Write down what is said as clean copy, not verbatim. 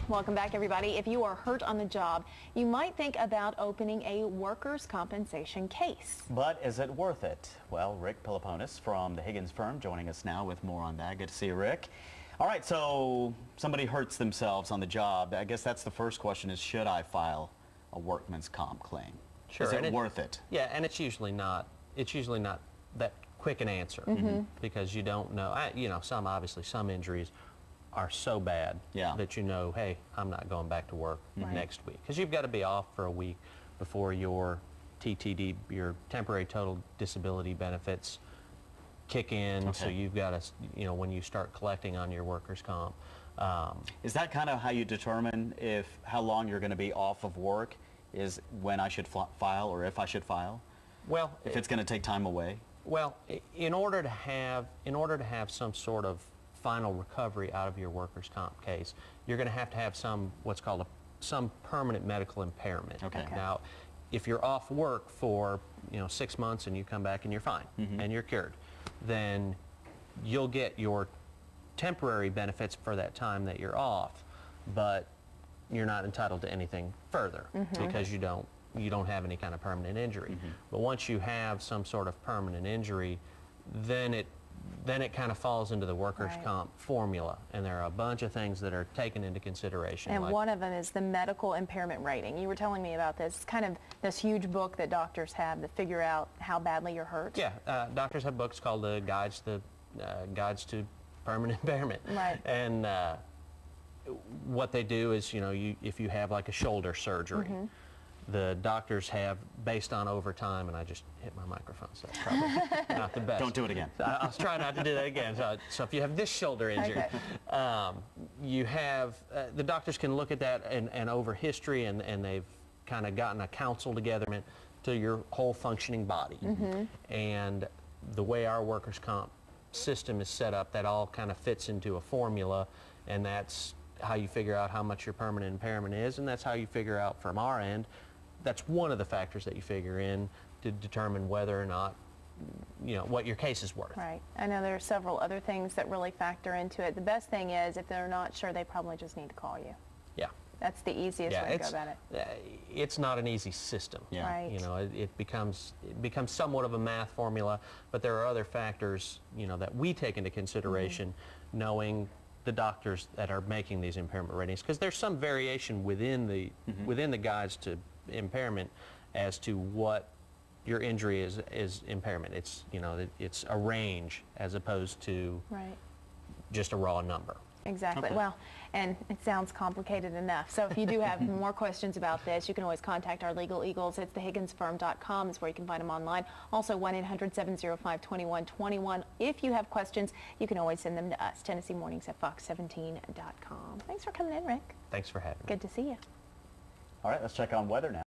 Welcome back, everybody. If you are hurt on the job, you might think about opening a workers' compensation case. But is it worth it? Well, Rick Peloponus from the Higgins firm joining us now with more on that. Good to see you, Rick. All right, so somebody hurts themselves on the job. I guess that's the first question is, should I file a workman's comp claim? Sure. Is it worth it? Yeah, and it's usually not that quick an answer because you don't know. Obviously some injuries are so bad that you know, hey, I'm not going back to work next week, because you've got to be off for a week before your TTD, your temporary total disability benefits, kick in. So you've got to, when you start collecting on your workers' comp. Is that kind of how you determine how long you're going to be off of work? Is when I should file, or if I should file? Well, if it's going to take time away. Well, in order to have some sort of final recovery out of your workers' comp case, you're going to have what's called some permanent medical impairment. Okay. Now, if you're off work for 6 months and you come back and you're fine and you're cured, then you'll get your temporary benefits for that time that you're off, but you're not entitled to anything further because you don't have any kind of permanent injury. But once you have some sort of permanent injury, then it kind of falls into the workers' comp formula, and there are a bunch of things that are taken into consideration. And one of them is the medical impairment rating. You were telling me about this. It's kind of this huge book that doctors have to figure out how badly you're hurt. Yeah, doctors have books called the Guides to Permanent Impairment. Right. And what they do is, if you have like a shoulder surgery, the doctors have, based on overtime, and I just hit my microphone, so that's probably not the best. Don't do it again. I'll try not to do that again. So if you have this shoulder injury, you have, the doctors can look at that and over history, and they've kind of gotten a council together to your whole functioning body. And the way our workers' comp system is set up, that all kind of fits into a formula, and that's how you figure out how much your permanent impairment is, and that's how you figure out from our end. That's one of the factors that you figure in to determine whether or not, what your case is worth. Right. I know there are several other things that really factor into it. The best thing is, if they're not sure, they probably just need to call you. Yeah. That's the easiest way to go about it. It's not an easy system. Yeah. Right. It becomes somewhat of a math formula, but there are other factors, that we take into consideration, knowing the doctors that are making these impairment ratings, because there's some variation within the guides to impairment as to what your injury is impairment. It's it's a range as opposed to just a raw number. Exactly. Okay. Well, and it sounds complicated enough. So if you do have more questions about this, you can always contact our Legal Eagles. It's thehigginsfirm.com is where you can find them online. Also 1-800-705-2121. If you have questions, you can always send them to us, Tennessee Mornings at fox17.com. Thanks for coming in, Rick. Thanks for having me. Good to see you. All right, let's check on weather now.